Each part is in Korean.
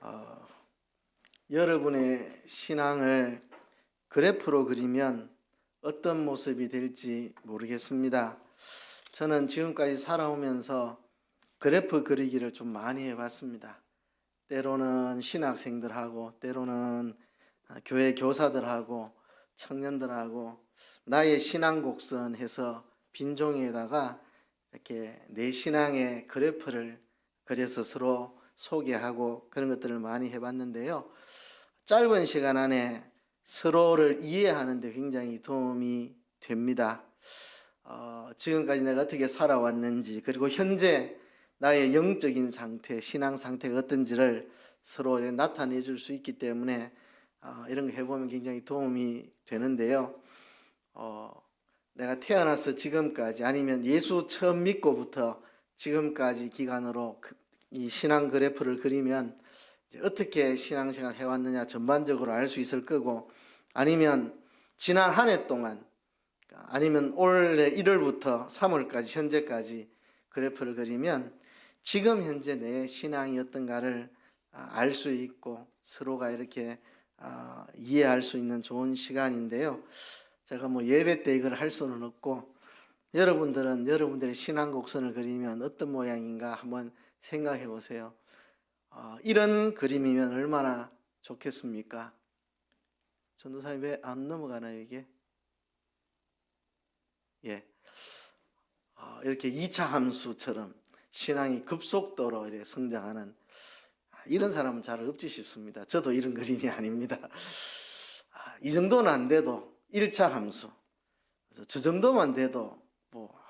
어, 여러분의 신앙을 그래프로 그리면 어떤 모습이 될지 모르겠습니다. 저는 지금까지 살아오면서 그래프 그리기를 좀 많이 해봤습니다. 때로는 신학생들하고, 때로는 교회 교사들하고, 청년들하고 나의 신앙 곡선 해서 빈 종이에다가 이렇게 내 신앙의 그래프를 그려서 서로 소개하고 그런 것들을 많이 해봤는데요. 짧은 시간 안에 서로를 이해하는 데 굉장히 도움이 됩니다. 지금까지 내가 어떻게 살아왔는지, 그리고 현재 나의 영적인 상태, 신앙 상태가 어떤지를 서로 나타내 줄 수 있기 때문에 이런 거 해보면 굉장히 도움이 되는데요. 내가 태어나서 지금까지, 아니면 예수 처음 믿고부터 지금까지 기간으로 이 신앙 그래프를 그리면 어떻게 신앙생활 해왔느냐 전반적으로 알 수 있을 거고, 아니면 지난 한 해 동안, 아니면 올해 1월부터 3월까지 현재까지 그래프를 그리면 지금 현재 내 신앙이 어떤가를 알 수 있고 서로가 이렇게 이해할 수 있는 좋은 시간인데요. 제가 예배 때 이걸 할 수는 없고, 여러분들은 여러분들의 신앙 곡선을 그리면 어떤 모양인가 한번 생각해 보세요. 이런 그림이면 얼마나 좋겠습니까? 전도사님 왜 안 넘어가나요 이게? 예. 이렇게 2차 함수처럼 신앙이 급속도로 이렇게 성장하는 이런 사람은 잘 없지 싶습니다. 저도 이런 그림이 아닙니다. 이 정도는 안 돼도 1차 함수, 저 정도만 돼도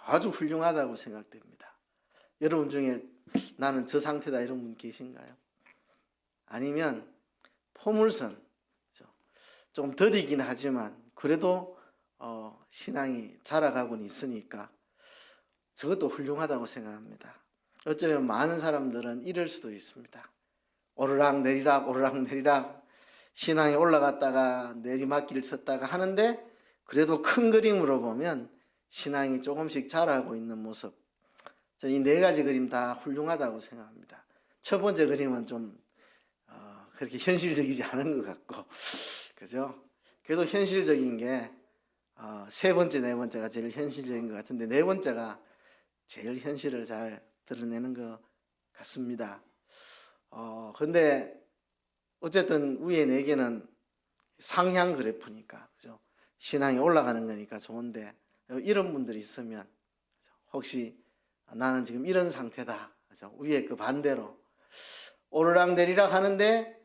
아주 훌륭하다고 생각됩니다. 여러분 중에 나는 저 상태다 이런 분 계신가요? 아니면 포물선, 좀 더디긴 하지만 그래도 신앙이 자라가고는 있으니까 저것도 훌륭하다고 생각합니다. 어쩌면 많은 사람들은 이럴 수도 있습니다. 오르락 내리락 오르락 내리락 신앙이 올라갔다가 내리막길을 쳤다가 하는데, 그래도 큰 그림으로 보면 신앙이 조금씩 자라고 있는 모습, 저는 이 네 가지 그림 다 훌륭하다고 생각합니다. 첫 번째 그림은 좀 그렇게 현실적이지 않은 것 같고, 그죠? 그래도 현실적인 게 세 번째, 네 번째가 제일 현실적인 것 같은데, 네 번째가 제일 현실을 잘 드러내는 것 같습니다. 근데 어쨌든 위에 네 개는 상향 그래프니까, 그죠? 신앙이 올라가는 거니까 좋은데, 이런 분들이 있으면 혹시 나는 지금 이런 상태다, 그죠? 위에 그 반대로 오르락 내리락 하는데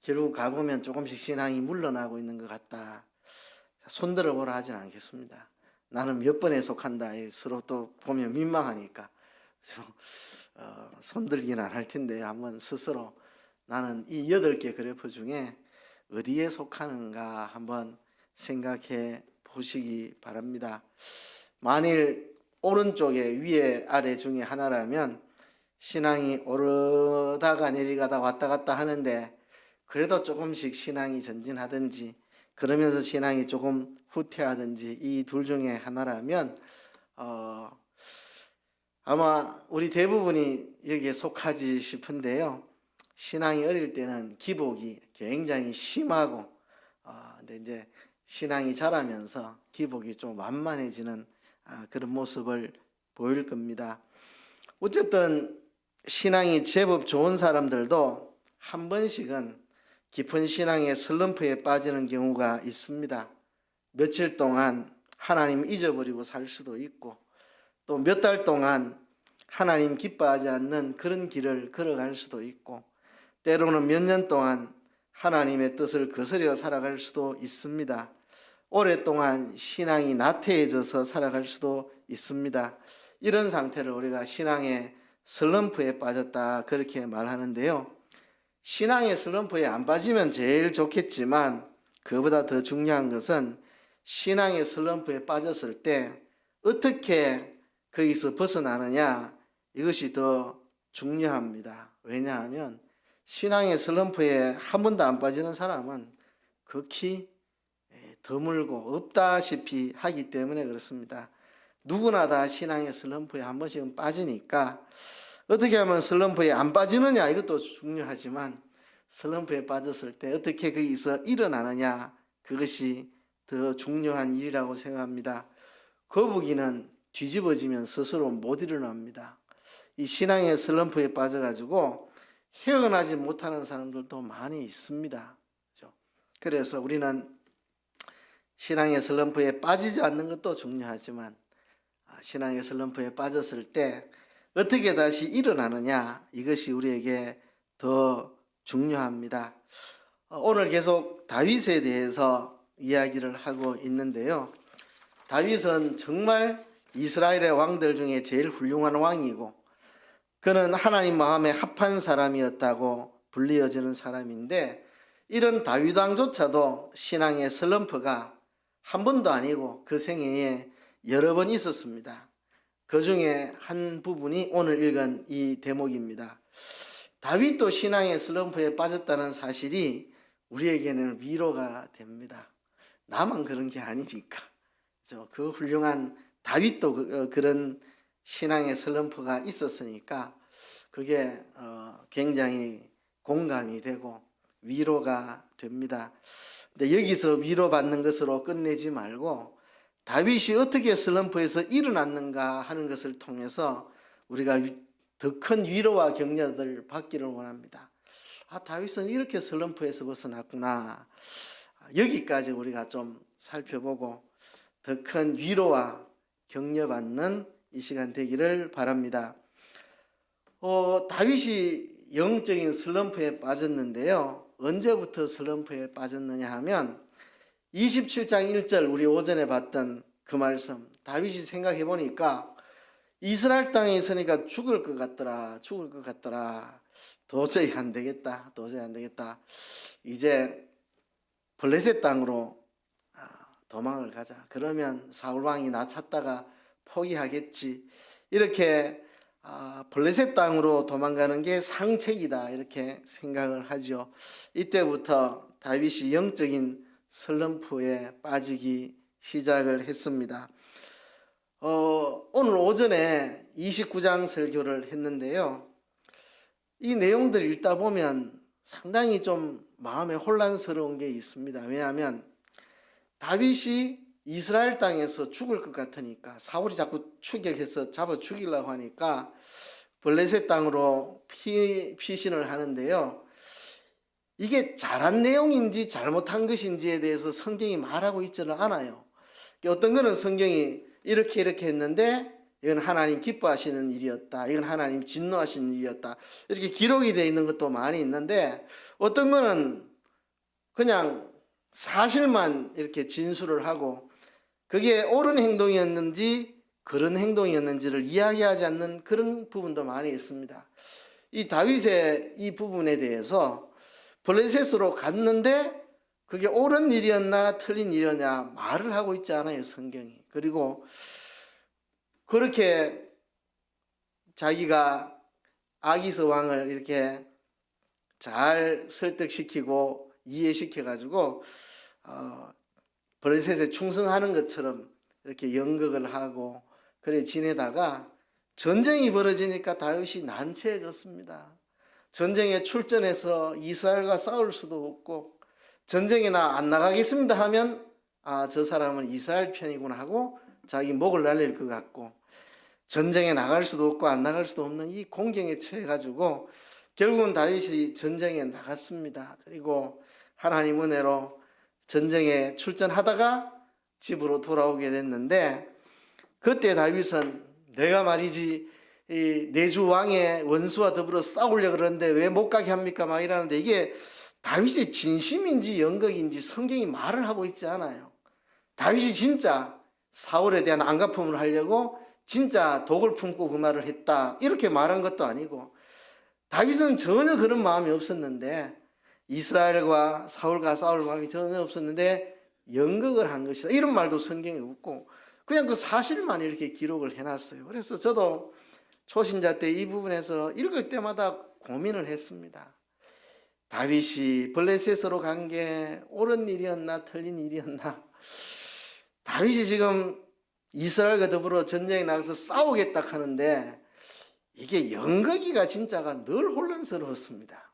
결국 가보면 조금씩 신앙이 물러나고 있는 것 같다, 손들어 보라 하진 않겠습니다. 나는 몇 번에 속한다, 서로 또 보면 민망하니까 손들기는 안 할 텐데, 한번 스스로 나는 이 8개 그래프 중에 어디에 속하는가 한번 생각해 보시기 바랍니다. 만일 오른쪽에 위에 아래 중에 하나라면 신앙이 오르다가 내리가다 왔다 갔다 하는데 그래도 조금씩 신앙이 전진하든지 그러면서 신앙이 조금 후퇴하든지 이 둘 중에 하나라면 아마 우리 대부분이 여기에 속하지 싶은데요. 신앙이 어릴 때는 기복이 굉장히 심하고, 근데 이제 신앙이 자라면서 기복이 좀 완만해지는 그런 모습을 보일 겁니다. 어쨌든 신앙이 제법 좋은 사람들도 한 번씩은 깊은 신앙의 슬럼프에 빠지는 경우가 있습니다. 며칠 동안 하나님 잊어버리고 살 수도 있고, 또 몇 달 동안 하나님 기뻐하지 않는 그런 길을 걸어갈 수도 있고, 때로는 몇 년 동안 하나님의 뜻을 거스려 살아갈 수도 있습니다. 오랫동안 신앙이 나태해져서 살아갈 수도 있습니다. 이런 상태를 우리가 신앙의 슬럼프에 빠졌다 그렇게 말하는데요. 신앙의 슬럼프에 안 빠지면 제일 좋겠지만, 그보다 더 중요한 것은 신앙의 슬럼프에 빠졌을 때 어떻게 거기서 벗어나느냐, 이것이 더 중요합니다. 왜냐하면 신앙의 슬럼프에 한 번도 안 빠지는 사람은 극히 드물고 없다시피 하기 때문에 그렇습니다. 누구나 다 신앙의 슬럼프에 한 번씩은 빠지니까 어떻게 하면 슬럼프에 안 빠지느냐, 이것도 중요하지만 슬럼프에 빠졌을 때 어떻게 거기서 일어나느냐, 그것이 더 중요한 일이라고 생각합니다. 거북이는 뒤집어지면 스스로 못 일어납니다. 이 신앙의 슬럼프에 빠져가지고 헤어나지 못하는 사람들도 많이 있습니다. 그래서 우리는 신앙의 슬럼프에 빠지지 않는 것도 중요하지만 신앙의 슬럼프에 빠졌을 때 어떻게 다시 일어나느냐, 이것이 우리에게 더 중요합니다. 오늘 계속 다윗에 대해서 이야기를 하고 있는데요. 다윗은 정말 이스라엘의 왕들 중에 제일 훌륭한 왕이고 그는 하나님 마음에 합한 사람이었다고 불리어지는 사람인데, 이런 다윗 왕조차도 신앙의 슬럼프가 한 번도 아니고 그 생애에 여러 번 있었습니다. 그 중에 한 부분이 오늘 읽은 이 대목입니다. 다윗도 신앙의 슬럼프에 빠졌다는 사실이 우리에게는 위로가 됩니다. 나만 그런 게 아니니까. 그 훌륭한 다윗도 그런 신앙의 슬럼프가 있었으니까 그게 굉장히 공감이 되고 위로가 됩니다. 근데 여기서 위로받는 것으로 끝내지 말고 다윗이 어떻게 슬럼프에서 일어났는가 하는 것을 통해서 우리가 더 큰 위로와 격려를 받기를 원합니다. 다윗은 이렇게 슬럼프에서 벗어났구나. 여기까지 우리가 좀 살펴보고 더 큰 위로와 격려받는 이 시간 되기를 바랍니다. 다윗이 영적인 슬럼프에 빠졌는데요. 언제부터 슬럼프에 빠졌느냐 하면 27장 1절 우리 오전에 봤던 그 말씀, 다윗이 생각해 보니까 이스라엘 땅에 있으니까 죽을 것 같더라. 도저히 안 되겠다. 이제 블레셋 땅으로 도망을 가자. 그러면 사울 왕이 나 찾다가 포기하겠지. 이렇게 블레셋 땅으로 도망가는 게 상책이다, 이렇게 생각을 하죠. 이때부터 다윗이 영적인 슬럼프에 빠지기 시작을 했습니다. 오늘 오전에 29장 설교를 했는데요. 이 내용들 읽다 보면 상당히 좀 마음에 혼란스러운 게 있습니다. 왜냐하면 다윗이 이스라엘 땅에서 죽을 것 같으니까 사울이 자꾸 추격해서 잡아 죽이려고 하니까 블레셋 땅으로 피신을 하는데요. 이게 잘한 내용인지 잘못한 것인지에 대해서 성경이 말하고 있지는 않아요. 어떤 거는 성경이 이렇게 했는데 이건 하나님 기뻐하시는 일이었다, 이건 하나님 진노하시는 일이었다, 이렇게 기록이 되어 있는 것도 많이 있는데, 어떤 거는 그냥 사실만 이렇게 진술을 하고 그게 옳은 행동이었는지 그런 행동이었는지를 이야기하지 않는 그런 부분도 많이 있습니다. 이 다윗의 이 부분에 대해서 블레셋으로 갔는데 그게 옳은 일이었나 틀린 일이었냐 말을 하고 있지 않아요, 성경이. 그리고 그렇게 자기가 아기스 왕을 이렇게 잘 설득시키고 이해시켜가지고 블레셋에 충성하는 것처럼 이렇게 연극을 하고 그래 지내다가 전쟁이 벌어지니까 다윗이 난처해졌습니다. 전쟁에 출전해서 이스라엘과 싸울 수도 없고, 전쟁에 나 안 나가겠습니다 하면 저 사람은 이스라엘 편이구나 하고 자기 목을 날릴 것 같고, 전쟁에 나갈 수도 없고 안 나갈 수도 없는 이 공경에 처해가지고 결국은 다윗이 전쟁에 나갔습니다. 그리고 하나님 은혜로 전쟁에 출전하다가 집으로 돌아오게 됐는데, 그때 다윗은 내가 말이지 내주 왕의 원수와 더불어 싸우려고 그러는데 왜 못 가게 합니까? 막 이러는데, 이게 다윗의 진심인지 연극인지 성경이 말을 하고 있지 않아요. 다윗이 진짜 사울에 대한 안갚음을 하려고 진짜 독을 품고 그 말을 했다, 이렇게 말한 것도 아니고, 다윗은 전혀 그런 마음이 없었는데, 이스라엘과 사울과 싸울 마음이 전혀 없었는데 연극을 한 것이다, 이런 말도 성경에 없고 그냥 그 사실만 이렇게 기록을 해놨어요. 그래서 저도 초신자 때 이 부분에서 읽을 때마다 고민을 했습니다. 다윗이 블레셋으로 간 게 옳은 일이었나 틀린 일이었나. 다윗이 지금 이스라엘과 더불어 전쟁에 나가서 싸우겠다 하는데 이게 연극이가 진짜가 늘 혼란스러웠습니다.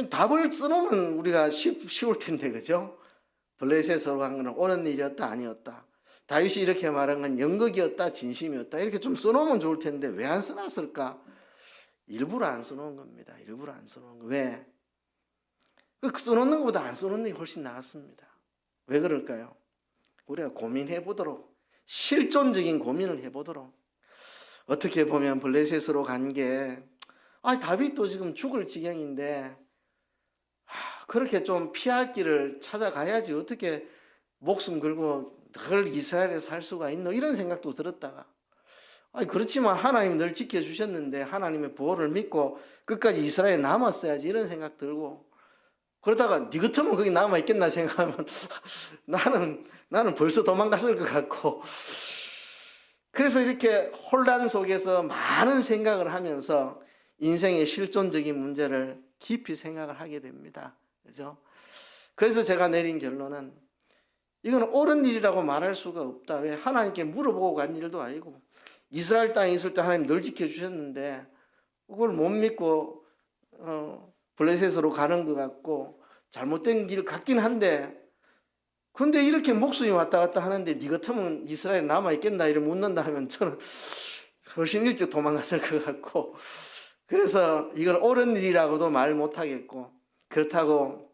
답을 써놓으면 우리가 쉬울 텐데, 그죠? 블레셋으로 간 것은 옳은 일이었다, 아니었다. 다윗이 이렇게 말한 건 연극이었다, 진심이었다. 이렇게 좀 써놓으면 좋을 텐데 왜 안 써놨을까? 일부러 안 써놓은 겁니다. 일부러 안 써놓은 거. 왜? 써놓는 것보다 안 써놓는 게 훨씬 나았습니다. 왜 그럴까요? 우리가 고민해 보도록, 실존적인 고민을 해보도록. 어떻게 보면 블레셋으로 간 게, 다윗도 지금 죽을 지경인데 그렇게 좀 피할 길을 찾아가야지 어떻게 목숨 걸고 늘 이스라엘에 살 수가 있노? 이런 생각도 들었다가, 그렇지만 하나님 늘 지켜주셨는데 하나님의 보호를 믿고 끝까지 이스라엘에 남았어야지, 이런 생각 들고, 그러다가 니 같으면 거기 남아있겠나 생각하면 나는 벌써 도망갔을 것 같고, 그래서 이렇게 혼란 속에서 많은 생각을 하면서 인생의 실존적인 문제를 깊이 생각을 하게 됩니다. 그죠? 그래서 제가 내린 결론은 이건 옳은 일이라고 말할 수가 없다. 왜? 하나님께 물어보고 간 일도 아니고, 이스라엘 땅에 있을 때 하나님 늘 지켜주셨는데 그걸 못 믿고 블레셋으로 가는 것 같고 잘못된 길 같긴 한데, 근데 이렇게 목숨이 왔다 갔다 하는데 니 같으면 이스라엘에 남아있겠나 이렇게 묻는다 하면 저는 훨씬 일찍 도망갔을 것 같고, 그래서 이걸 옳은 일이라고도 말 못하겠고, 그렇다고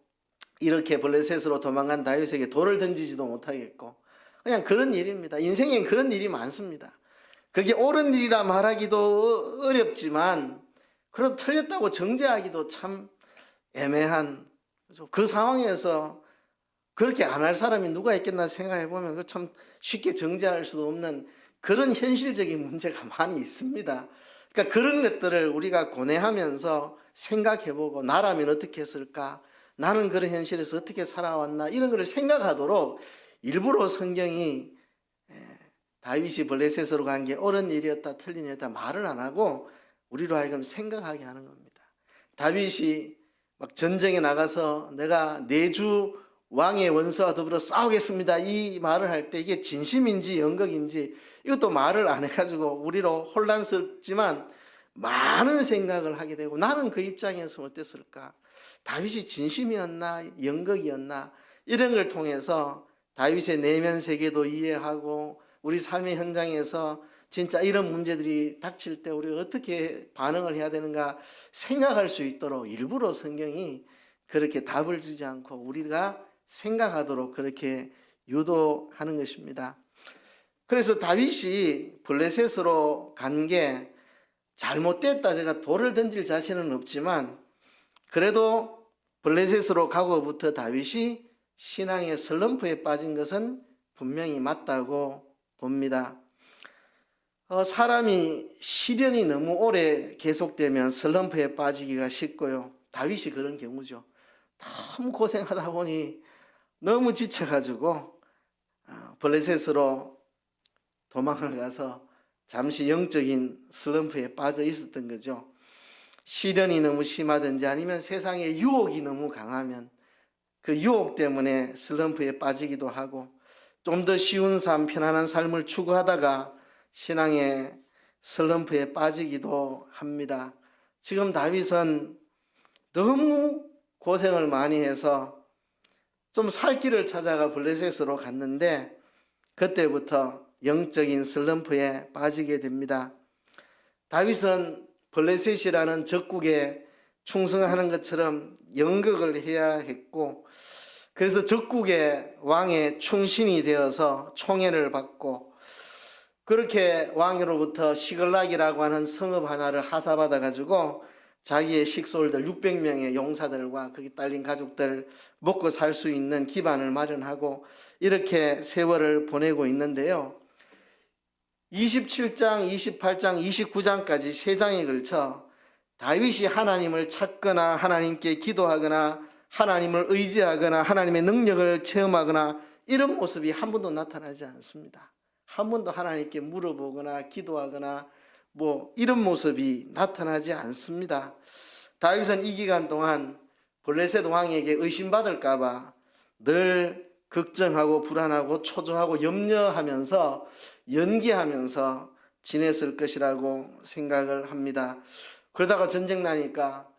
이렇게 블레셋으로 도망간 다윗에게 돌을 던지지도 못하겠고, 그냥 그런 일입니다. 인생엔 그런 일이 많습니다. 그게 옳은 일이라 말하기도 어렵지만 그래도 틀렸다고 정죄하기도 참 애매한, 그 상황에서 그렇게 안 할 사람이 누가 있겠나 생각해 보면 참 쉽게 정죄할 수도 없는 그런 현실적인 문제가 많이 있습니다. 그러니까 그런 것들을 우리가 고뇌하면서 생각해보고, 나라면 어떻게 했을까? 나는 그런 현실에서 어떻게 살아왔나? 이런 걸 생각하도록 일부러 성경이 다윗이 블레셋으로 간 게 옳은 일이었다, 틀린 일이었다 말을 안 하고 우리로 하여금 생각하게 하는 겁니다. 다윗이 막 전쟁에 나가서 내가 내주 왕의 원수와 더불어 싸우겠습니다, 이 말을 할 때 이게 진심인지 연극인지 이것도 말을 안 해가지고 우리로 혼란스럽지만 많은 생각을 하게 되고, 나는 그 입장에서 어땠을까? 다윗이 진심이었나 연극이었나? 이런 걸 통해서 다윗의 내면 세계도 이해하고 우리 삶의 현장에서 진짜 이런 문제들이 닥칠 때 우리가 어떻게 반응을 해야 되는가 생각할 수 있도록 일부러 성경이 그렇게 답을 주지 않고 우리가 생각하도록 그렇게 유도하는 것입니다. 그래서 다윗이 블레셋으로 간 게 잘못됐다, 제가 돌을 던질 자신은 없지만 그래도 블레셋으로 가고부터 다윗이 신앙의 슬럼프에 빠진 것은 분명히 맞다고 봅니다. 사람이 시련이 너무 오래 계속되면 슬럼프에 빠지기가 쉽고요. 다윗이 그런 경우죠. 너무 고생하다 보니 너무 지쳐가지고 블레셋으로 도망을 가서 잠시 영적인 슬럼프에 빠져 있었던 거죠. 시련이 너무 심하든지 아니면 세상의 유혹이 너무 강하면 그 유혹 때문에 슬럼프에 빠지기도 하고, 좀 더 쉬운 삶, 편안한 삶을 추구하다가 신앙의 슬럼프에 빠지기도 합니다. 지금 다윗은 너무 고생을 많이 해서 좀 살 길을 찾아가 블레셋으로 갔는데 그때부터 영적인 슬럼프에 빠지게 됩니다. 다윗은 블레셋이라는 적국에 충성하는 것처럼 연극을 해야 했고, 그래서 적국의 왕의 충신이 되어서 총애를 받고, 그렇게 왕으로부터 시글락이라고 하는 성읍 하나를 하사받아 가지고 자기의 식솔들 600명의 용사들과 거기 딸린 가족들 먹고 살 수 있는 기반을 마련하고 이렇게 세월을 보내고 있는데요. 27장, 28장, 29장까지 3장에 걸쳐 다윗이 하나님을 찾거나 하나님께 기도하거나 하나님을 의지하거나 하나님의 능력을 체험하거나 이런 모습이 한 번도 나타나지 않습니다. 한 번도 하나님께 물어보거나 기도하거나 이런 모습이 나타나지 않습니다. 다윗은 이 기간 동안 블레셋 왕에게 의심받을까 봐 늘 걱정하고 불안하고 초조하고 염려하면서 연기하면서 지냈을 것이라고 생각을 합니다. 그러다가 전쟁 나니까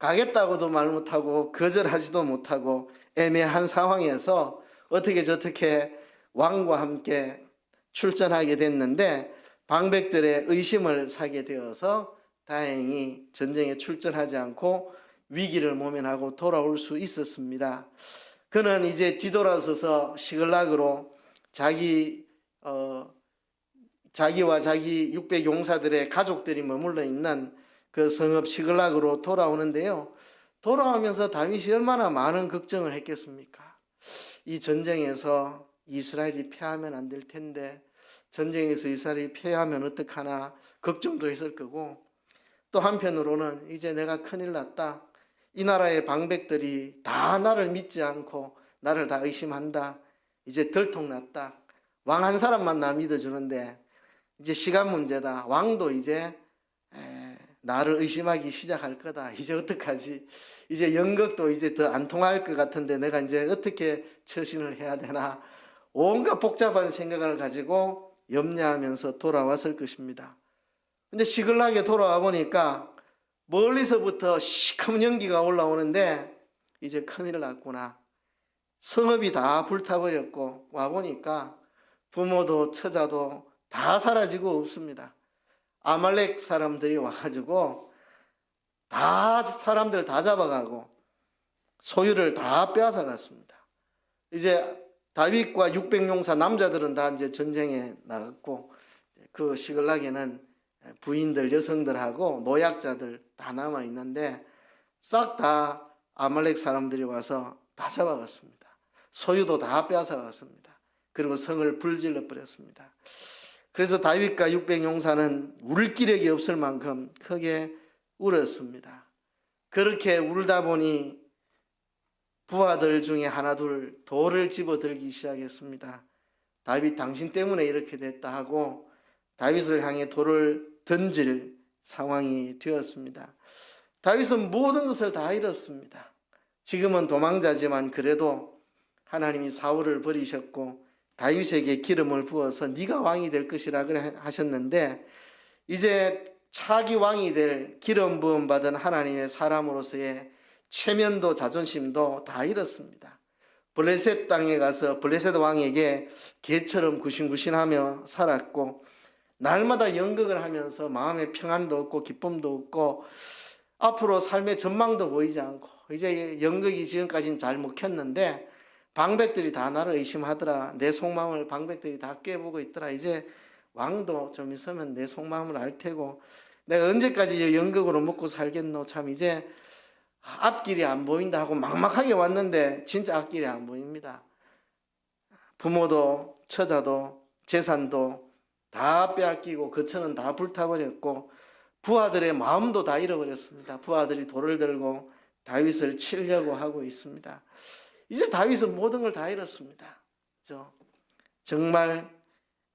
가겠다고도 말 못하고 거절하지도 못하고 애매한 상황에서 어떻게 저렇게 왕과 함께 출전하게 됐는데 방백들의 의심을 사게 되어서 다행히 전쟁에 출전하지 않고 위기를 모면하고 돌아올 수 있었습니다. 그는 이제 뒤돌아서서 시글락으로 자기와 자기 600 용사들의 가족들이 머물러 있는 그 성읍 시글락으로 돌아오는데요. 돌아오면서 다윗이 얼마나 많은 걱정을 했겠습니까? 이 전쟁에서 이스라엘이 패하면 안 될 텐데, 전쟁에서 이스라엘이 패하면 어떡하나 걱정도 했을 거고, 또 한편으로는 이제 내가 큰일 났다. 이 나라의 방백들이 다 나를 믿지 않고 나를 다 의심한다. 이제 들통났다. 왕 한 사람만 나 믿어주는데 이제 시간 문제다. 왕도 이제 나를 의심하기 시작할 거다. 이제 어떡하지? 이제 연극도 이제 더 안 통할 것 같은데 내가 이제 어떻게 처신을 해야 되나? 온갖 복잡한 생각을 가지고 염려하면서 돌아왔을 것입니다. 근데 시글락에 돌아와 보니까 멀리서부터 시커먼 연기가 올라오는데 이제 큰일 났구나. 성읍이 다 불타버렸고 와보니까 부모도 처자도 다 사라지고 없습니다. 아말렉 사람들이 와가지고 다 사람들 다 잡아가고 소유를 다 빼앗아갔습니다. 이제 다윗과 600 용사 남자들은 다 이제 전쟁에 나갔고 그 시글락에는 부인들, 여성들하고 노약자들 다 남아 있는데 싹 다 아말렉 사람들이 와서 다 잡아갔습니다. 소유도 다 빼앗아갔습니다. 그리고 성을 불질러 버렸습니다. 그래서 다윗과 600 용사는 울 기력이 없을 만큼 크게 울었습니다. 그렇게 울다 보니 부하들 중에 하나 둘 돌을 집어들기 시작했습니다. 다윗 당신 때문에 이렇게 됐다 하고 다윗을 향해 돌을 던질 상황이 되었습니다. 다윗은 모든 것을 다 잃었습니다. 지금은 도망자지만 그래도 하나님이 사울을 버리셨고 다윗에게 기름을 부어서 네가 왕이 될 것이라 그래 하셨는데 이제 차기 왕이 될 기름 부음 받은 하나님의 사람으로서의 체면도 자존심도 다 잃었습니다. 블레셋 땅에 가서 블레셋 왕에게 개처럼 구신구신하며 살았고 날마다 연극을 하면서 마음의 평안도 없고 기쁨도 없고 앞으로 삶의 전망도 보이지 않고 이제 연극이 지금까지는 잘 먹혔는데 방백들이 다 나를 의심하더라. 내 속마음을 방백들이 다 꿰보고 있더라. 이제 왕도 좀 있으면 내 속마음을 알 테고 내가 언제까지 연극으로 먹고 살겠노. 참 이제 앞길이 안 보인다 하고 막막하게 왔는데 진짜 앞길이 안 보입니다. 부모도 처자도 재산도 다 빼앗기고 거처는 다 불타버렸고 부하들의 마음도 다 잃어버렸습니다. 부하들이 돌을 들고 다윗을 치려고 하고 있습니다. 이제 다윗은 모든 걸 다 잃었습니다. 정말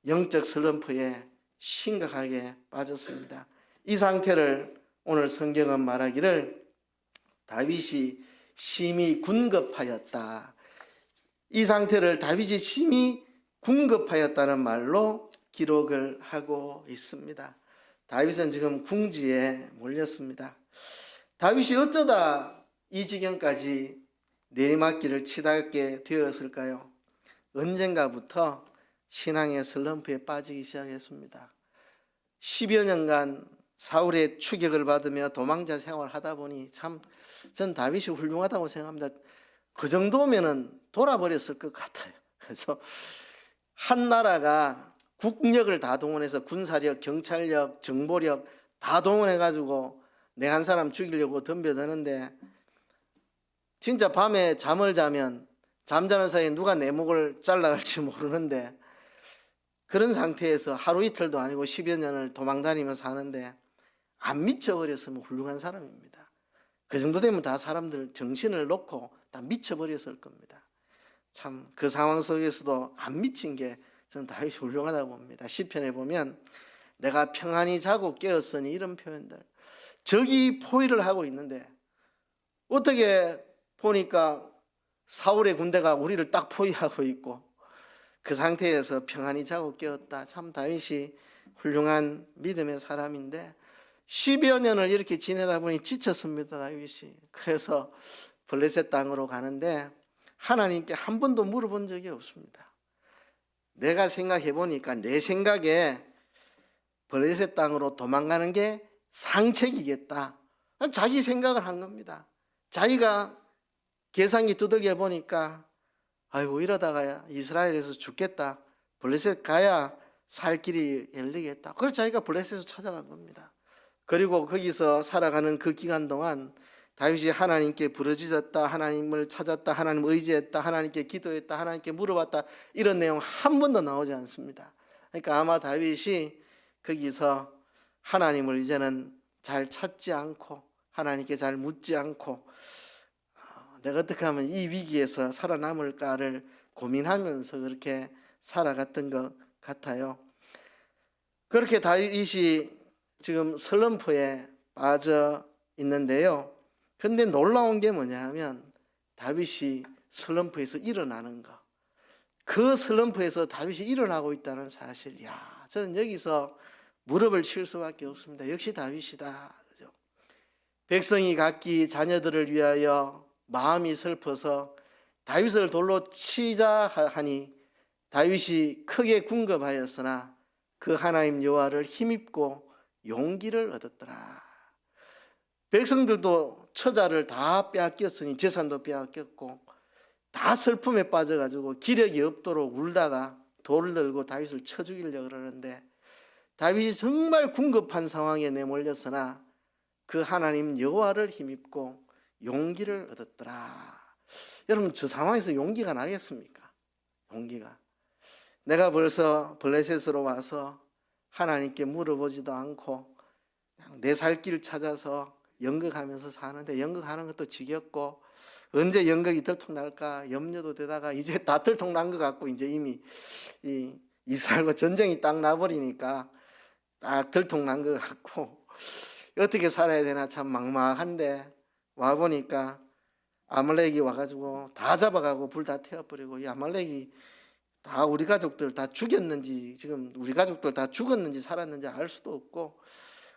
영적 슬럼프에 심각하게 빠졌습니다. 이 상태를 오늘 성경은 말하기를 다윗이 심히 군급하였다. 이 상태를 다윗이 심히 군급하였다는 말로 기록을 하고 있습니다. 다윗은 지금 궁지에 몰렸습니다. 다윗이 어쩌다 이 지경까지 내리막길을 치닫게 되었을까요? 언젠가부터 신앙의 슬럼프에 빠지기 시작했습니다. 10여 년간 사울의 추격을 받으며 도망자 생활을 하다 보니 참 전 다윗이 훌륭하다고 생각합니다. 그 정도면은 돌아버렸을 것 같아요. 그래서 한 나라가 국력을 다 동원해서 군사력, 경찰력, 정보력 다 동원해가지고 내 한 사람 죽이려고 덤벼드는데 진짜 밤에 잠을 자면 잠자는 사이에 누가 내 목을 잘라갈지 모르는데 그런 상태에서 하루 이틀도 아니고 10여 년을 도망다니면서 사는데 안 미쳐버렸으면 훌륭한 사람입니다. 그 정도 되면 다 사람들 정신을 놓고 다 미쳐버렸을 겁니다. 참 그 상황 속에서도 안 미친 게 저는 다윗이 훌륭하다고 봅니다. 시편에 보면 내가 평안히 자고 깨었으니 이런 표현들 적이 포위를 하고 있는데 어떻게 보니까 사울의 군대가 우리를 딱 포위하고 있고 그 상태에서 평안히 자고 깨었다. 참 다윗이 훌륭한 믿음의 사람인데 10여 년을 이렇게 지내다 보니 지쳤습니다, 다윗이. 그래서 블레셋 땅으로 가는데 하나님께 한 번도 물어본 적이 없습니다. 내가 생각해 보니까 내 생각에 블레셋 땅으로 도망가는 게 상책이겠다. 자기 생각을 한 겁니다. 자기가 계산기 두들겨 보니까 아이고 이러다가 이스라엘에서 죽겠다. 블레셋 가야 살 길이 열리겠다. 그래서 자기가 블레셋으로 찾아간 겁니다. 그리고 거기서 살아가는 그 기간 동안 다윗이 하나님께 부르짖었다, 하나님을 찾았다, 하나님 의지했다, 하나님께 기도했다, 하나님께 물어봤다, 이런 내용 한 번도 나오지 않습니다. 그러니까 아마 다윗이 거기서 하나님을 이제는 잘 찾지 않고 하나님께 잘 묻지 않고 내가 어떻게 하면 이 위기에서 살아남을까를 고민하면서 그렇게 살아갔던 것 같아요. 그렇게 다윗이 지금 슬럼프에 빠져 있는데요. 근데 놀라운 게 뭐냐 하면 다윗이 슬럼프에서 일어나는 거. 그 슬럼프에서 다윗이 일어나고 있다는 사실. 저는 여기서 무릎을 칠 수밖에 없습니다. 역시 다윗이다. 그죠? 백성이 각기 자녀들을 위하여 마음이 슬퍼서 다윗을 돌로 치자 하니 다윗이 크게 궁금하였으나 그 하나님 여호와를 힘입고 용기를 얻었더라. 백성들도 처자를 다 빼앗겼으니 재산도 빼앗겼고 다 슬픔에 빠져가지고 기력이 없도록 울다가 돌을 들고 다윗을 쳐 죽이려고 그러는데 다윗이 정말 궁급한 상황에 내몰렸으나 그 하나님 여호와를 힘입고 용기를 얻었더라. 여러분 저 상황에서 용기가 나겠습니까? 용기가. 내가 벌써 블레셋으로 와서 하나님께 물어보지도 않고 그냥 내 살 길 찾아서 연극하면서 사는데 연극하는 것도 지겹고 언제 연극이 들통날까 염려도 되다가 이제 다 들통난 것 같고 이제 이미 이 이스라엘과 전쟁이 딱 나버리니까 딱 들통난 것 같고 어떻게 살아야 되나 참 막막한데 와보니까 아말렉이 와가지고 다 잡아가고 불 다 태워버리고 이 아말렉이 다 우리 가족들 다 죽였는지 지금 우리 가족들 다 죽었는지 살았는지 알 수도 없고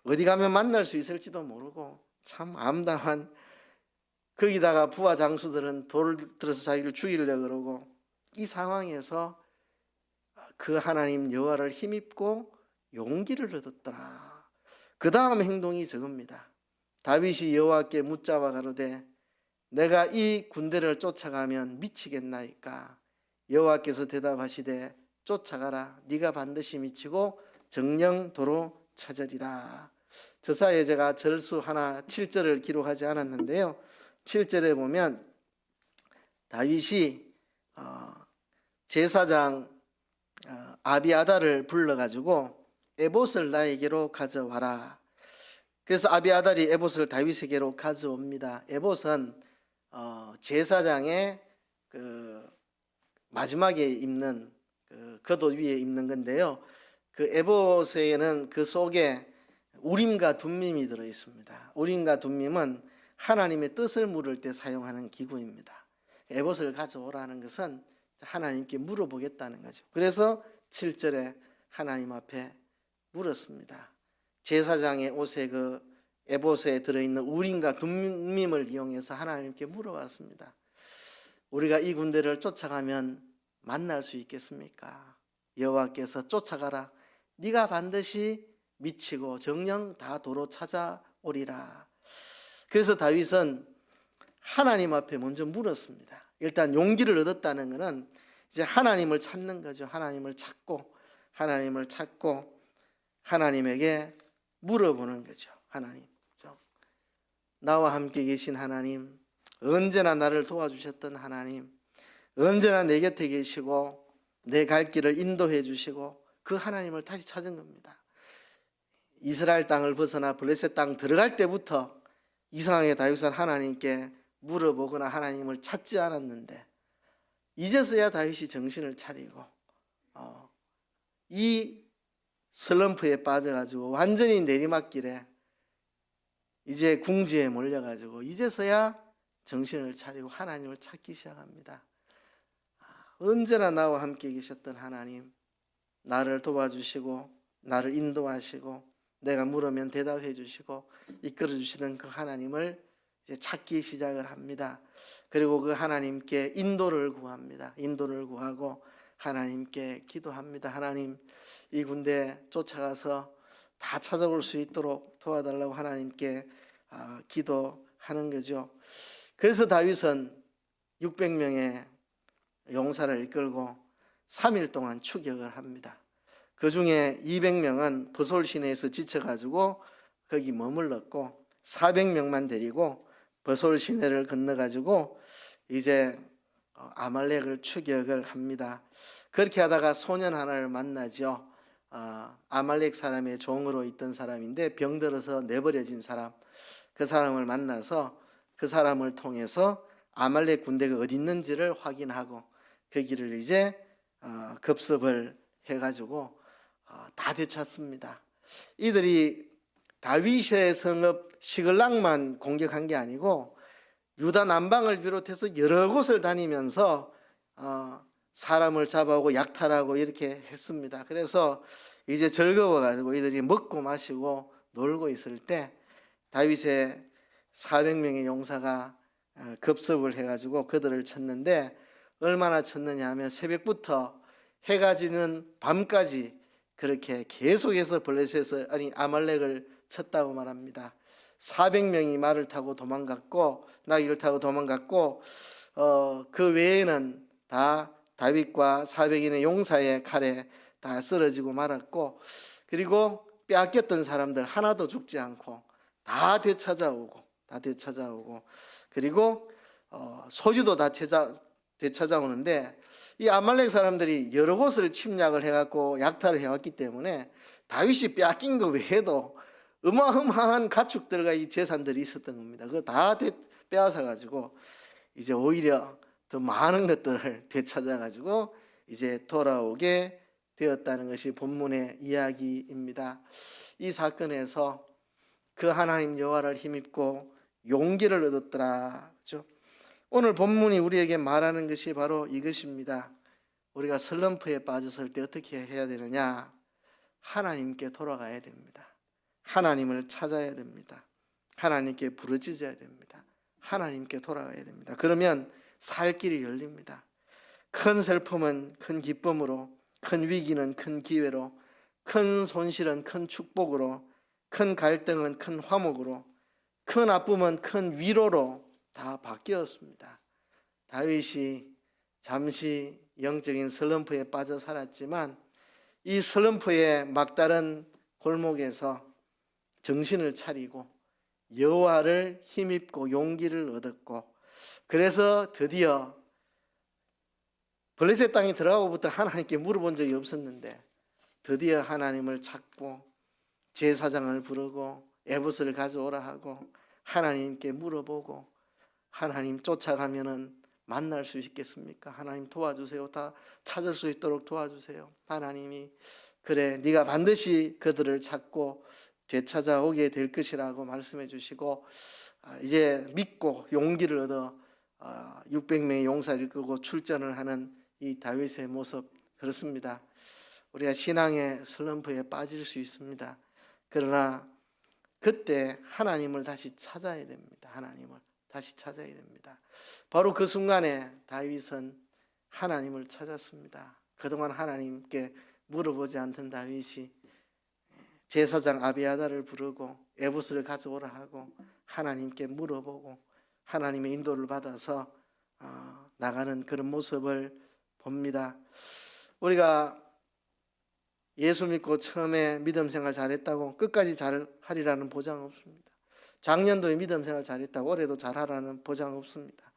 어디 가면 만날 수 있을지도 모르고 참 암담한 거기다가 부하 장수들은 돌을 들어서 자기를 죽이려고 그러고 이 상황에서 그 하나님 여호와를 힘입고 용기를 얻었더라. 그 다음 행동이 저겁니다. 다윗이 여호와께 묻자와 가로되 내가 이 군대를 쫓아가면 미치겠나이까? 여호와께서 대답하시되 쫓아가라. 네가 반드시 미치고 정령 도로 찾으리라. 저 사이에 제가 절수 하나 7절을 기록하지 않았는데요. 7절에 보면 다윗이 제사장 아비아달을 불러가지고 에봇을 나에게로 가져와라. 그래서 아비아달이 에봇을 다윗에게로 가져옵니다. 에봇은 제사장의 그 마지막에 입는 그 겉옷 위에 입는 건데요. 그 에봇에는 그 속에 우림과 둠밈이 들어 있습니다. 우림과 둠밈은 하나님의 뜻을 물을 때 사용하는 기구입니다. 에봇을 가져오라는 것은 하나님께 물어보겠다는 거죠. 그래서 7절에 하나님 앞에 물었습니다. 제사장의 옷에 그 에봇에 들어있는 우림과 둠밈을 이용해서 하나님께 물어봤습니다. 우리가 이 군대를 쫓아가면 만날 수 있겠습니까? 여호와께서 쫓아가라. 네가 반드시 미치고 정령 다 도로 찾아오리라. 그래서 다윗은 하나님 앞에 먼저 물었습니다. 일단 용기를 얻었다는 것은 이제 하나님을 찾는 거죠. 하나님을 찾고 하나님에게 물어보는 거죠. 하나님, 나와 함께 계신 하나님, 언제나 나를 도와주셨던 하나님, 언제나 내 곁에 계시고 내 갈 길을 인도해 주시고 그 하나님을 다시 찾은 겁니다. 이스라엘 땅을 벗어나 블레셋 땅 들어갈 때부터 이상하게 다윗은 하나님께 물어보거나 하나님을 찾지 않았는데 이제서야 다윗이 정신을 차리고 이 슬럼프에 빠져가지고 완전히 내리막길에 이제 궁지에 몰려가지고 이제서야 정신을 차리고 하나님을 찾기 시작합니다. 언제나 나와 함께 계셨던 하나님, 나를 도와주시고 나를 인도하시고 내가 물으면 대답해 주시고 이끌어 주시는 그 하나님을 이제 찾기 시작을 합니다. 그리고 그 하나님께 인도를 구합니다. 인도를 구하고 하나님께 기도합니다. 하나님, 이 군대 쫓아가서 다 찾아올 수 있도록 도와달라고 하나님께 기도하는 거죠. 그래서 다윗은 600명의 용사를 이끌고 3일 동안 추격을 합니다. 그 중에 200명은 버솔 시내에서 지쳐가지고 거기 머물렀고 400명만 데리고 버솔 시내를 건너가지고 이제 아말렉을 추격을 합니다. 그렇게 하다가 소년 하나를 만나죠. 아말렉 사람의 종으로 있던 사람인데 병들어서 내버려진 사람, 그 사람을 만나서 그 사람을 통해서 아말렉 군대가 어디 있는지를 확인하고 그 길을 이제 급습을 해가지고 다 되찾습니다. 이들이 다윗의 성읍 시글락만 공격한 게 아니고 유다 남방을 비롯해서 여러 곳을 다니면서 사람을 잡아오고 약탈하고 이렇게 했습니다. 그래서 이제 즐거워가지고 이들이 먹고 마시고 놀고 있을 때 다윗의 400명의 용사가 급습을 해가지고 그들을 쳤는데 얼마나 쳤느냐 하면 새벽부터 해가 지는 밤까지 그렇게 계속해서 아말렉을 쳤다고 말합니다. 400명이 말을 타고 도망갔고 나귀를 타고 도망갔고 그 외에는 다 다윗과 400인의 용사의 칼에 다 쓰러지고 말았고 그리고 빼앗겼던 사람들 하나도 죽지 않고 다 되찾아오고 그리고 소유도 다 되찾아오는데 이 아말렉 사람들이 여러 곳을 침략을 해갖고 약탈을 해왔기 때문에 다윗이 빼앗긴 것 외에도 어마어마한 가축들과 이 재산들이 있었던 겁니다. 그걸 다 빼앗아 가지고 이제 오히려 더 많은 것들을 되찾아가지고 이제 돌아오게 되었다는 것이 본문의 이야기입니다. 이 사건에서 그 하나님 여호와를 힘입고 용기를 얻었더라. 그렇죠? 오늘 본문이 우리에게 말하는 것이 바로 이것입니다. 우리가 슬럼프에 빠졌을 때 어떻게 해야 되느냐? 하나님께 돌아가야 됩니다. 하나님을 찾아야 됩니다. 하나님께 부르짖어야 됩니다. 하나님께 돌아가야 됩니다. 그러면 살 길이 열립니다. 큰 슬픔은 큰 기쁨으로, 큰 위기는 큰 기회로, 큰 손실은 큰 축복으로, 큰 갈등은 큰 화목으로, 큰 아픔은 큰 위로로 다 바뀌었습니다. 다윗이 잠시 영적인 슬럼프에 빠져 살았지만 이 슬럼프의 막다른 골목에서 정신을 차리고 여호와를 힘입고 용기를 얻었고 그래서 드디어 블레셋 땅에 들어가고부터 하나님께 물어본 적이 없었는데 드디어 하나님을 찾고 제사장을 부르고 에봇을 가져오라 하고 하나님께 물어보고 하나님 쫓아가면은 만날 수 있겠습니까? 하나님 도와주세요. 다 찾을 수 있도록 도와주세요. 하나님이 그래 네가 반드시 그들을 찾고 되찾아오게 될 것이라고 말씀해 주시고 이제 믿고 용기를 얻어 600명의 용사를 끌고 출전을 하는 이 다윗의 모습 그렇습니다. 우리가 신앙의 슬럼프에 빠질 수 있습니다. 그러나 그때 하나님을 다시 찾아야 됩니다. 하나님을 다시 찾아야 됩니다. 바로 그 순간에 다윗은 하나님을 찾았습니다. 그동안 하나님께 물어보지 않던 다윗이 제사장 아비아다를 부르고 에봇을 가져오라 하고 하나님께 물어보고 하나님의 인도를 받아서 나가는 그런 모습을 봅니다. 우리가 예수 믿고 처음에 믿음 생활 잘했다고 끝까지 잘하리라는 보장 없습니다. 작년도에 믿음 생활 잘했다고 올해도 잘하라는 보장 없습니다.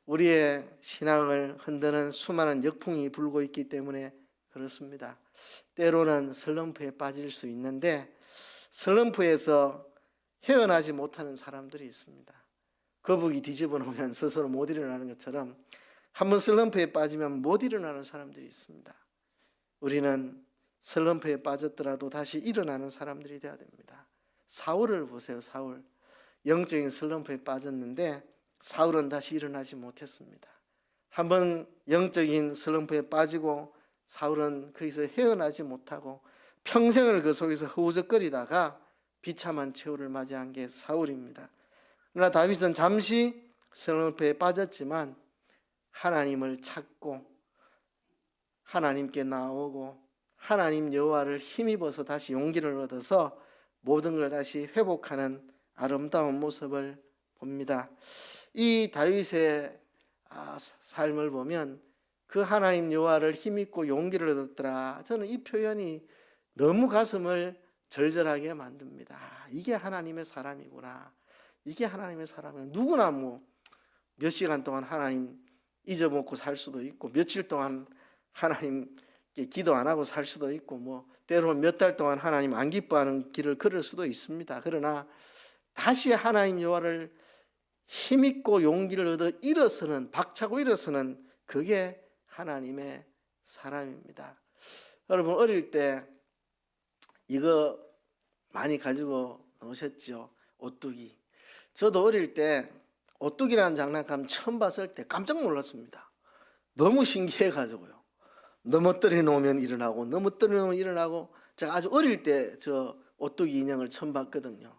우리의 신앙을 흔드는 수많은 역풍이 불고 있기 때문에 그렇습니다. 때로는 슬럼프에 빠질 수 있는데 슬럼프에서 헤어나지 못하는 사람들이 있습니다. 거북이 뒤집어 놓으면 스스로 못 일어나는 것처럼 한번 슬럼프에 빠지면 못 일어나는 사람들이 있습니다. 우리는 슬럼프에 빠졌더라도 다시 일어나는 사람들이 되어야 됩니다. 사울을 보세요. 사울 영적인 슬럼프에 빠졌는데 사울은 다시 일어나지 못했습니다. 한번 영적인 슬럼프에 빠지고 사울은 거기서 헤어나지 못하고 평생을 그 속에서 허우적거리다가 비참한 최후를 맞이한 게 사울입니다. 그러나 다윗은 잠시 슬럼프에 빠졌지만 하나님을 찾고 하나님께 나오고 하나님 여호와를 힘입어서 다시 용기를 얻어서 모든 걸 다시 회복하는 아름다운 모습을 봅니다. 이 다윗의 삶을 보면 그 하나님 여호와를 힘입고 용기를 얻었더라. 저는 이 표현이 너무 가슴을 절절하게 만듭니다. 이게 하나님의 사람이구나. 이게 하나님의 사람이구나. 누구나 몇 시간 동안 하나님 잊어먹고 살 수도 있고 며칠 동안 하나님께 기도 안 하고 살 수도 있고 때로는 몇 달 동안 하나님 안 기뻐하는 길을 걸을 수도 있습니다. 그러나 다시 하나님 여호와를 힘있고 용기를 얻어 일어서는, 박차고 일어서는 그게 하나님의 사람입니다. 여러분 어릴 때 이거 많이 가지고 노셨죠? 오뚜기. 저도 어릴 때 오뚜기라는 장난감 처음 봤을 때 깜짝 놀랐습니다. 너무 신기해가지고요. 넘어뜨려 놓으면 일어나고 넘어뜨려 놓으면 일어나고. 제가 아주 어릴 때 저 오뚜기 인형을 처음 봤거든요.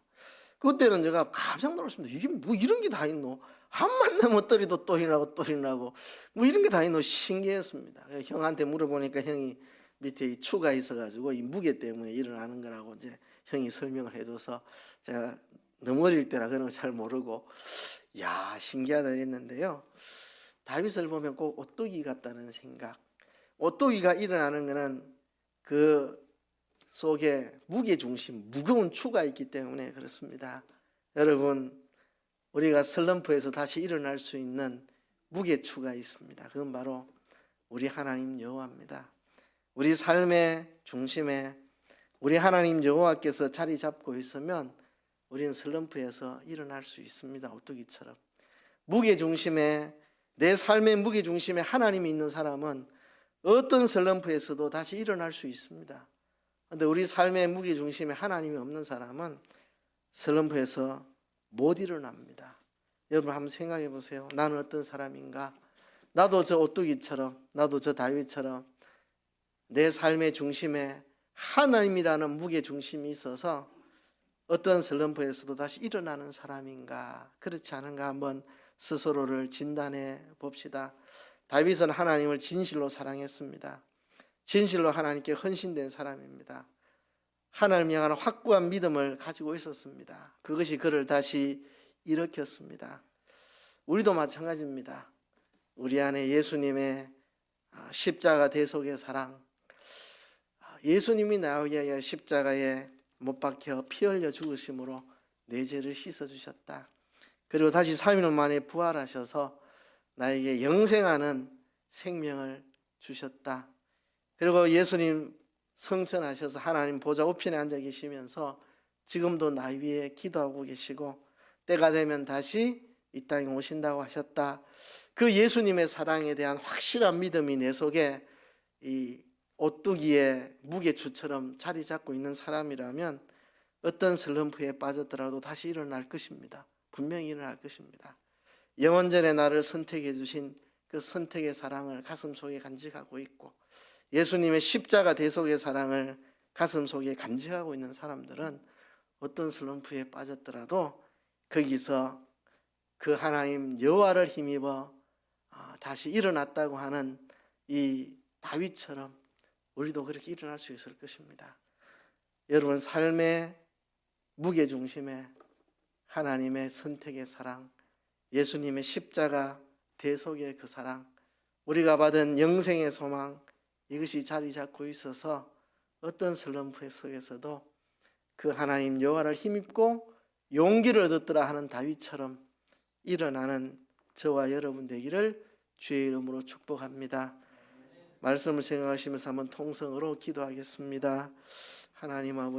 그때는 제가 깜짝 놀랐습니다. 이게 이런 게 다 있노? 한만 넘어뜨려도 또 일어나고 또 일어나고 이런 게 다 있노? 신기했습니다. 형한테 물어보니까 형이 밑에 이 추가 있어가지고 이 무게 때문에 일어나는 거라고 이제 형이 설명을 해줘서 제가 너무 어릴 때라 그런 걸 잘 모르고 야 신기하다 했는데요. 다윗을 보면 꼭 오뚜기 같다는 생각. 오뚜기가 일어나는 것은 그 속에 무게중심, 무거운 추가 있기 때문에 그렇습니다. 여러분 우리가 슬럼프에서 다시 일어날 수 있는 무게추가 있습니다. 그건 바로 우리 하나님 여호와입니다. 우리 삶의 중심에 우리 하나님 여호와께서 자리 잡고 있으면 우리는 슬럼프에서 일어날 수 있습니다. 오뚜기처럼. 무게중심에, 내 삶의 무게중심에 하나님이 있는 사람은 어떤 슬럼프에서도 다시 일어날 수 있습니다. 그런데 우리 삶의 무게중심에 하나님이 없는 사람은 슬럼프에서 못 일어납니다. 여러분 한번 생각해 보세요. 나는 어떤 사람인가? 나도 저 오뚜기처럼, 나도 저 다윗처럼 내 삶의 중심에 하나님이라는 무게중심이 있어서 어떤 슬럼프에서도 다시 일어나는 사람인가? 그렇지 않은가? 한번 스스로를 진단해 봅시다. 다윗은 하나님을 진실로 사랑했습니다. 진실로 하나님께 헌신된 사람입니다. 하나님을 향한 확고한 믿음을 가지고 있었습니다. 그것이 그를 다시 일으켰습니다. 우리도 마찬가지입니다. 우리 안에 예수님의 십자가 대속의 사랑, 예수님이 나오기 위하여 십자가에 못 박혀 피 흘려 죽으심으로 내 죄를 씻어주셨다. 그리고 다시 3일 만에 부활하셔서 나에게 영생하는 생명을 주셨다. 그리고 예수님 성천하셔서 하나님 보좌 우편에 앉아 계시면서 지금도 나 위에 기도하고 계시고 때가 되면 다시 이 땅에 오신다고 하셨다. 그 예수님의 사랑에 대한 확실한 믿음이 내 속에 이 오뚜기의 무게추처럼 자리 잡고 있는 사람이라면 어떤 슬럼프에 빠졌더라도 다시 일어날 것입니다. 분명히 일어날 것입니다. 영원전에 나를 선택해 주신 그 선택의 사랑을 가슴속에 간직하고 있고 예수님의 십자가 대속의 사랑을 가슴속에 간직하고 있는 사람들은 어떤 슬럼프에 빠졌더라도 거기서 그 하나님 여호와를 힘입어 다시 일어났다고 하는 이 다윗처럼 우리도 그렇게 일어날 수 있을 것입니다. 여러분 삶의 무게중심에 하나님의 선택의 사랑, 예수님의 십자가 대속의 그 사랑, 우리가 받은 영생의 소망, 이것이 자리 잡고 있어서 어떤 슬럼프 속에서도 그 하나님 여호와를 힘입고 용기를 얻었더라 하는 다윗처럼 일어나는 저와 여러분 되기를 주의 이름으로 축복합니다. 말씀을 생각하시면서 한번 통성으로 기도하겠습니다. 하나님 아버지,